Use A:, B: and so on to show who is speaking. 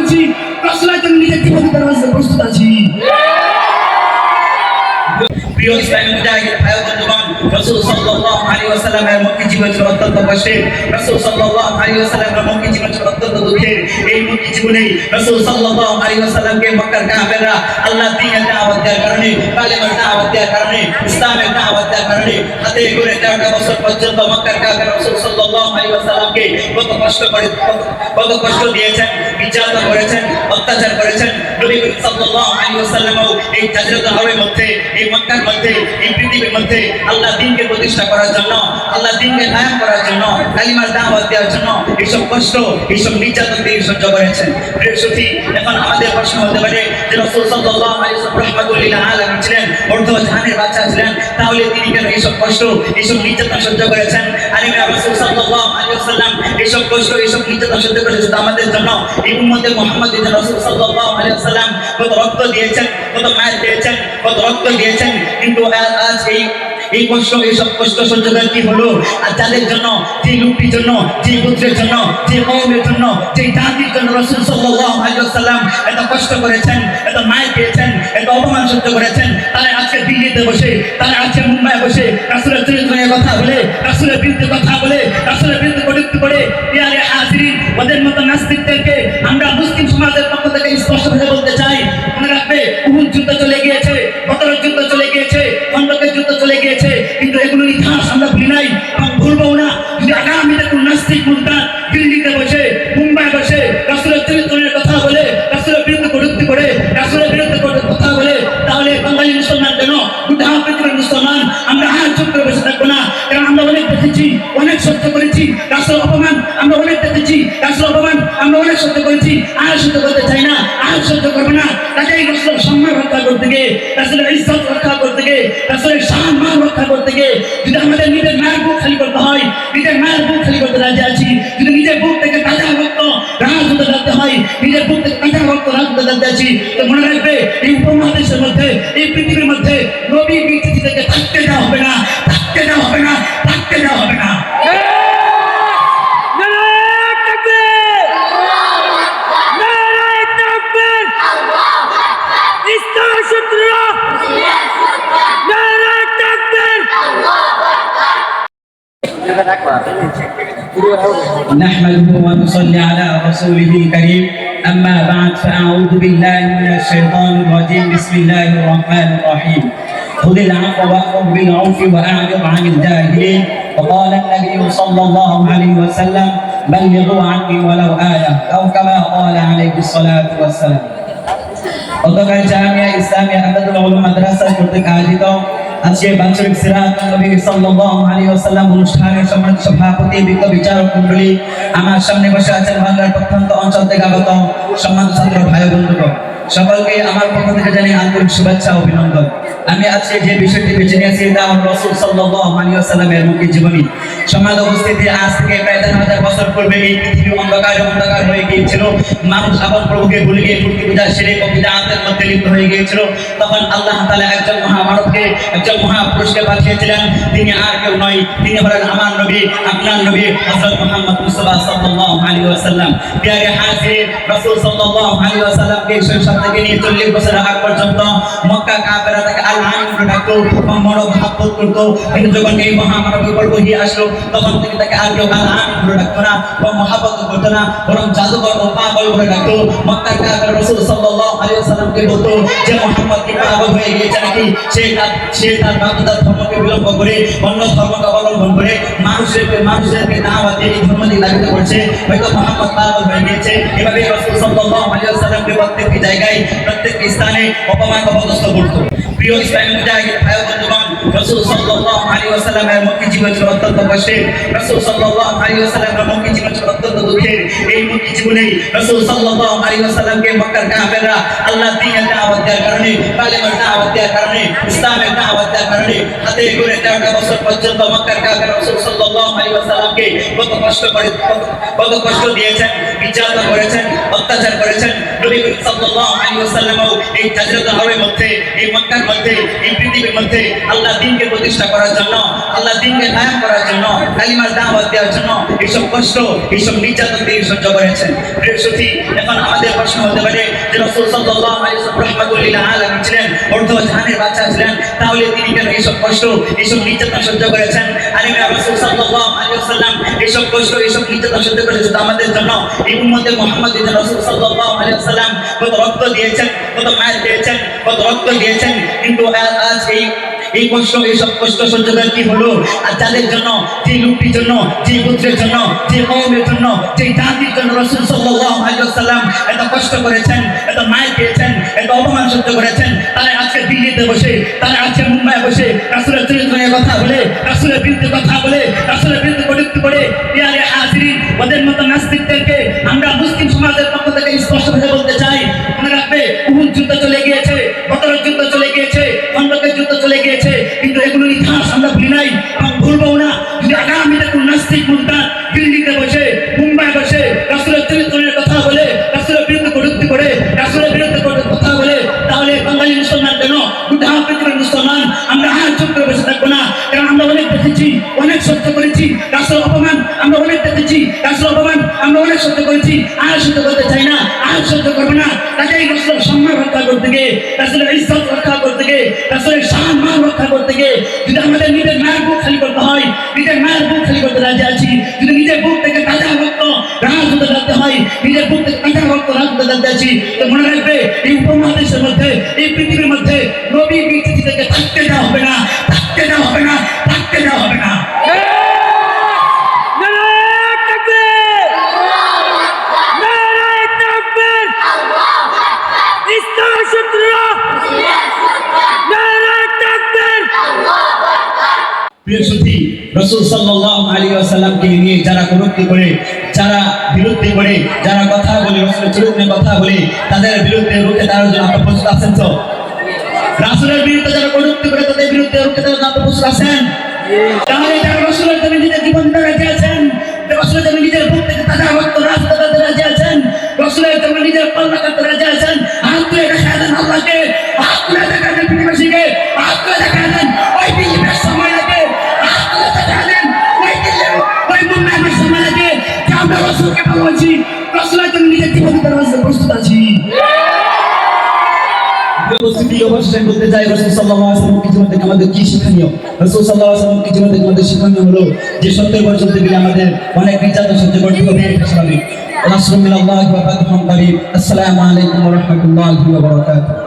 A: করেছি, রাসূলের জন্য নিজের জীবন দিতে প্রস্তুত আছি। প্রিয় ইসলামী মুজাহিদ ভাই বন্ধুগণ, রাসূল সাল্লাল্লাহু আলাইহি ওয়াসাল্লামের মক্কি জীবন ছিল অত্যন্ত কষ্টের। রাসূল সাল্লাল্লাহু আলাইহি ওয়াসাল্লামের মক্কি জীবন ছিল অত্যন্ত দুঃখের। এই মক্কি জীবনে রাসূল সাল্লাল্লাহু আলাইহি ওয়াসাল্লামকে মক্কার কাফেররা আল্লাহর দ্বীনের দাওয়াত দেওয়ার কারণে, কালেমার দাওয়াত দেওয়ার কারণে, ইসলামের দাওয়াত দেওয়ার কারণে হাতে করে 13টা বছর পর্যন্ত মক্কার কাফের রাসূল সাল্লাল্লাহু আলাইহি ওয়াসাল্লামকে কত কষ্ট দিয়েছেন, নির্যাতন করেছেন, অত্যাচার করেছেন। নবী করিম সাল্লাল্লাহু আলাইহি ওয়াসাল্লামও এই জাজরাতুল আরবের মধ্যে, এই মক্কার মধ্যে, এই পৃথিবীর মধ্যে আল্লাহ দ্বীনকে প্রতিষ্ঠা করার জন্য, আল্লাহ দ্বীনকে কায়েম করার জন্য, কালিমার দাওয়াত দেওয়ার জন্য এইসব কষ্ট, এইসব নির্যাতন তিনি সহ্য করেছেন। প্রিয় সুধী, এখন আমাদের প্রশ্ন হতে পারে যে রাসূল সাল্লাল্লাহু আলাইহি ওয়াসাল্লাম রাহমাতুল লিল আলামিন ছিলেন, অর্ধ জাহানের বাদশা ছিলেন, তাহলে তিনি কেন এইসব কষ্ট, এইসব নির্যাতন সহ্য করেছেন? আরে রাসূল সাল্লাল্লাহু আলাইহি ওয়াসাল্লাম এইসব কষ্ট, এইসব নির্যাতন সহ্য করেছেন শুধু আমাদের জন্য, এই উম্মতে মুহাম্মাদের জন্য। রাসূল সাল্লাল্লাহু আলাইহি ওয়াসাল্লাম কত রক্ত দিয়েছেন, কত মায়ের দিয়েছেন, কত রক্ত দিয়েছেন, কিন্তু আজ এই কষ্ট, এইসব কষ্ট সহ্য করে কি হলো? আর যাদের জন্য, যে লোকটির জন্য, যে পুত্রের জন্য, যে কওমের জন্য, যে জাতির জন্য রাসূল সাল্লাল্লাহু আলাইহি ওয়াসাল্লাম এত কষ্ট করেছেন, এত মায়ের দিয়েছেন, এত অপমান সহ্য করেছেন, তারা আজকে দিল্লিতে বসে, তারা আজকে মুম্বাইয়ে বসে রাসূলের চরিত্র নিয়ে কথা বলে, রাসূলের বিরুদ্ধে কথা বলে, রাসূলের বিরুদ্ধে কটূক্তি করে। ইয়ারে হাজিরিন, ওদের মতো নাস্তিকদেরকে আমরা মুসলিম সমাজের পক্ষ থেকে স্পষ্টভাবে বলতে চাই, মনে রাখবে উহুদ যুদ্ধ চলে গিয়েছে, বদরের যুদ্ধ চলে গিয়েছে, খন্দকের যুদ্ধ চলে গিয়েছে, কিন্তু এগুলোর ইতিহাস আমরা ভুলি নাই এবং ভুলবো না। যদি আগামীতে কোন নাস্তিক মুরতাদ দিল্লিতে বসে, মুম্বাই বসে রাসূলের চরিত্র নিয়ে কথা বলে, রাসূলের বিরুদ্ধে কটূক্তি করে, রাসূলের বিরুদ্ধে কথা বলে, তাহলে বাঙালি মুসলমান কেন, গোটা পৃথিবীর মুসলমান আমরা আর চুপ করে বসে থাকবো না। কারণ আমরা অনেক দেখেছি, অনেক সহ্য করেছি রাসূলের অপমান, আমরা অনেক দেখেছি রাসূলের অপমান, আমরা অনেক সহ্য করেছি, আর সহ্য করতে চাই না, আর সহ্য করবো না। কাজেই রাসূলের সম্মান রক্ষা করতে গিয়ে, রাসূলের ইজ্জত রক্ষা করতে গিয়ে, রাসূলের সম্মান রক্ষা করতে গিয়ে যদি আমাদের নিজের মায়ের বুক খালি করতে হয়, নিজের মায়ের বুক খালি করতে রাজি আছি। যদি নিজের বুক থেকে তাজা রক্ত রাজনীতি রাখতে হয়, নিজের বুক থেকে তাজা রক্ত রাজনীতি রাখতে আছি, তো মনে রাখবে এই উপমহাদেশের মধ্যে, এই পৃথিবীর মধ্যে নবী বিচ্ছিন্ন থেকে থাকতে দেওয়া হবে না, থাকতে দেওয়া হবে না, থাকতে দেওয়া হবে না।
B: نحمده ونصلي على رسوله الكريم أما بعد فأعوذ بالله من الشيطان الرجيم بسم الله الرحمن الرحيم خذ العفو وأمر بالعرف وأعرض عن الجاهلين وقال النبي صلى الله عليه وسلم بلغوا عني ولو آية أو كما قال عليه الصلاة والسلام অতঃপর জামিয়া ইসলামিয়া আহমদুল উলুম মাদ্রাসা কর্তৃক আয়োজিত আজকে বাৎসরিক সিরাতুন নবী সাল্লাল্লাহু আলাইহি ওয়াসাল্লাম অনুষ্ঠানের সম্মানিত সভাপতি, বিজ্ঞ বিচারক মণ্ডলী, আমার সামনে বসে আছেন বাংলার প্রত্যন্ত অঞ্চল থেকে আগত সম্মানিত ছাত্র ভাই বন্ধুগণ, সকলকে আমার পক্ষ থেকে জানাই আন্তরিক শুভেচ্ছা ও অভিনন্দন। আমি আজকে যে বিষয়টি বেছে নিয়েছি তা রাসূল সাল্লাল্লাহু আলাইহি ওয়াসাল্লামের মুখী জীবনী। সমাজ উপস্থিতি, আজ থেকে প্রায় 1000 বছর পূর্বে এই পৃথিবী অন্ধকার হয়ে গিয়েছিল। মানুষ আপন প্রভুকে ভুলে গিয়ে মূর্তি পূজা, শিরক ও বিদআতের মধ্যে লিপ্ত হয়ে গিয়েছিল। তখন আল্লাহ তাআলা একজন মহামানবকে, একজন মহাপুরুষকে পাঠিয়েছিলেন। তিনি আর কেউ নয়, তিনি হলেন আমার নবী, আপনার নবী হযরত মুহাম্মদ মুস্তাফা সাল্লাল্লাহু আলাইহি ওয়াসাল্লাম। প্রিয় হাজির, রাসূল সাল্লাল্লাহু আলাইহি ওয়াসাল্লামকে শৈশব থেকে নিয়ে 40 বছর আগ পর্যন্ত মক্কা কাফেররা তাকে আল-আমিন বলে ডাকতো, মহাব্বত করতো। কিন্তু যখন এই মহামানবের উপর ওহী আসলো, তখন থেকে তাকে আর কেউ আল-আমিন বলে ডাকতো না, মহাব্বত করতো না, বরং জাদুকর ও পাগল বলে ডাকতো। মক্কা কাফের রাসূল সাল্লাল্লাহু আলাইহি ওয়াসাল্লামকে বলতো যে মুহাম্মদ কি পাগল হয়ে গিয়েছে নাকি, সে তার বাপদাদার ধর্মকে বিলম্ব করে, অন্য ধর্মকে অবলম্বন করে মানুষদেরকে দাওয়াত দিয়ে এই ধর্ম দিয়ে দাবিত করছে, হয়তো মুহাম্মদ পাগল হয়ে গিয়েছে। এভাবে রাসূল সাল্লাল্লাহু আলাইহি ওয়াসাল্লামকে প্রত্যেকটি জায়গায়, প্রত্যেকটি স্থানে অপমান অপদস্থ করতো। প্রিয় ইসলামী মুজাহিদ ভাই বন্ধুগণ, রাসূল সাল্লাল্লাহু আলাইহি ওয়াসাল্লামের মক্কি জীবন ছিল অত্যন্ত কষ্টের। রাসূল সাল্লাল্লাহু আলাইহি ওয়াসাল্লামের মক্কি জীবন ছিল অত্যন্ত দুঃখের। এই মক্কি জীবনে রাসূল সাল্লাল্লাহু আলাইহি ওয়াসাল্লামকে মক্কার কাফেররা আল্লাহর দ্বীনের দাওয়াত দেওয়ার কারণে, কালেমার দাওয়াত দেওয়ার কারণে, ইসলামের দাওয়াত দেওয়ার কারণে হাতে করে 13টা বছর পর্যন্ত মক্কার কাফের রাসূল সাল্লাল্লাহু আলাইহি ওয়াসাল্লামকে কত কষ্ট দিয়েছেন, নির্যাতন করেছেন, অত্যাচার করেছেন। নবী করিম সাল্লাল্লাহু আলাইহি ওয়াসাল্লামও এই জাজরাতুল আরবের মধ্যে, এই মক্কার মধ্যে, এই পৃথিবীর মধ্যে আল্লাহ দ্বীনকে প্রতিষ্ঠা করার জন্য, আল্লাহ দ্বীনকে কায়েম করার জন্য, কালিমার দাওয়াত দেওয়ার জন্য
A: এইসব কষ্ট, এইসব নির্যাতন তিনি সহ্য করেছেন। প্রিয় সুধী, এখন আমাদের প্রশ্ন হতে পারে যে রাসূল সাল্লাল্লাহু আলাইহি ওয়াসাল্লাম রাহমাতুল লিল আলামিন ছিলেন, অর্ধ জাহানের বাদশা ছিলেন, তাহলে তিনি কেন এইসব কষ্ট, এইসব নির্যাতন সহ্য করেছেন? আরে রাসূল সাল্লাল্লাহু আলাইহি ওয়াসাল্লাম এইসব কষ্ট, এইসব নির্যাতন সহ্য করেছেন শুধু আমাদের জন্য, এই উম্মতে মুহাম্মাদের জন্য। রাসূল সাল্লাল্লাহু আলাইহি ওয়াসাল্লাম কত রক্ত দিয়েছেন, কত মায়ের দিয়েছেন, কত রক্ত দিয়েছেন, কিন্তু আজ এই কষ্ট, এইসব কষ্ট সহ্য করে কি হলো? আর যাদের জন্য, যে লোকটির জন্য, যে পুত্রের জন্য, যে কওমের জন্য, যে জাতির জন্য রাসূল সাল্লাল্লাহু আলাইহি ওয়াসাল্লাম এত কষ্ট করেছেন, এত মায়ের দিয়েছেন, এত অপমান সহ্য করেছেন, তারা আজকে দিল্লিতে বসে, তারা আজকে মুম্বাইয়ে বসে রাসূলের চরিত্র নিয়ে কথা বলে, রাসূলের বিরুদ্ধে কথা বলে, রাসূলের বিরুদ্ধে কটূক্তি করে। ইয়ারে হাজিরিন, ওদের মতো নাস্তিকদেরকে আমরা মুসলিম সমাজের পক্ষ থেকে স্পষ্টভাবে বলতে চাই, মনে রাখবে উহুদ যুদ্ধ চলে গিয়েছে, বদরের যুদ্ধ চলে গিয়েছে, খন্দকের যুদ্ধ চলে গিয়েছে, কিন্তু এগুলোর ইতিহাস আমরা ভুলি নাই এবং ভুলবো না। যদি আগামীতে কোন নাস্তিক মুরতাদ দিল্লিতে বসে, মুম্বাই বসে রাসূলের চরিত্র নিয়ে কথা বলে, রাসূলের বিরুদ্ধে কটূক্তি করে, রাসূলের বিরুদ্ধে কথা বলে, তাহলে বাঙালি মুসলমান কেন, গোটা পৃথিবীর মুসলমান আমরা আর চুপ করে বসে থাকবো না। কারণ আমরা অনেক দেখেছি, অনেক সহ্য করেছি রাসূল অপমান, আমরা অনেক দেখেছি রাসূল অপমান, আমরা অনেক সহ্য করেছি, আর সহ্য করতে চাই না, আর সহ্য করবো না। কাজেই রাসূলের সম্মান রক্ষা করতে গিয়ে, রাসূলের ইজ্জত রক্ষা করতে গিয়ে, রাসূলের সম্মান রক্ষা করতে গিয়ে যদি আমাদের নিজের মায়ের বুক খালি করতে হয়, নিজের মায়ের বুক খালি করতে রাজি আছি। যদি নিজের বুক থেকে তাজা রক্ত রাজপথে ডাকতে হয়, নিজের বুক থেকে তাজা রক্ত রাজপথে ডাকতে আছি, তো মনে রাখবে এই উপমহাদেশের মধ্যে, এই পৃথিবীর মধ্যে নবী বিকৃতি থেকে থাকতে দেওয়া হবে না, থাকতে দেওয়া হবে না, থাকতে দেওয়া হবে না। প্রিয় সুধী, রাসূল সাল্লাল্লাহু আলাইহি ওয়াসাল্লামকে নিয়ে যারা কটূক্তি করে, যারা বিরুদ্ধে করে, যারা কথা বলে, রাসূলের চরিত্র নিয়ে কথা বলে, তাদের বিরুদ্ধে রুখে দাঁড়ানোর জন্য আপনারা প্রস্তুত আছেন তো? রাসূলের বিরুদ্ধে যারা কটূক্তি করে, তাদের বিরুদ্ধে রুখে দাঁড়ানোর জন্য আপনারা প্রস্তুত আছেন? তাহলে যারা রাসূলের জন্য নিজের জীবন দিতে রাজি আছেন, রাসূলের জন্য নিজের বুক থেকে তাজা রক্ত রাজপথে দিতে রাজি আছেন, রাসূলের জন্য নিজের কল্লা করতে রাজি আছেন, হাত তুলে দেখা দেন আল্লাহকে, হাত তুলে দেখা দেন পৃথিবীবাসীকে, হাত তুলে দেখা দেন ওই পৃথিবীর সময়কে, হাত তুলে দেখা দেন ওই দিল্লি, ওই মুম্বাইয়ের সময়কে, যে আমরা রাসূলকে ভালোবাসি, রাসূলের জন্য নিজের জীবন দিতে প্রস্তুত আছি। উপস্থিতি অবশ্যই বলতে চাই, রাসূল সাল্লাল্লাহু আলাইহি ওয়াসাল্লাম জীবন থেকে আমাদের কি শিক্ষণীয়? রাসূল সাল্লাল্লাহু আলাইহি ওয়াসাল্লাম জীবন থেকে আমাদের শিক্ষণীয় হলো যে 70 বছর থেকে আমাদের অনেক নির্যাতন সহ্য করতে হবে, এটা স্বাভাবিক। রাসূলুল্লাহ ওয়া বারাকাতুহু। আসসালামু আলাইকুম ওয়া রাহমাতুল্লাহি ওয়া বারাকাতুহু।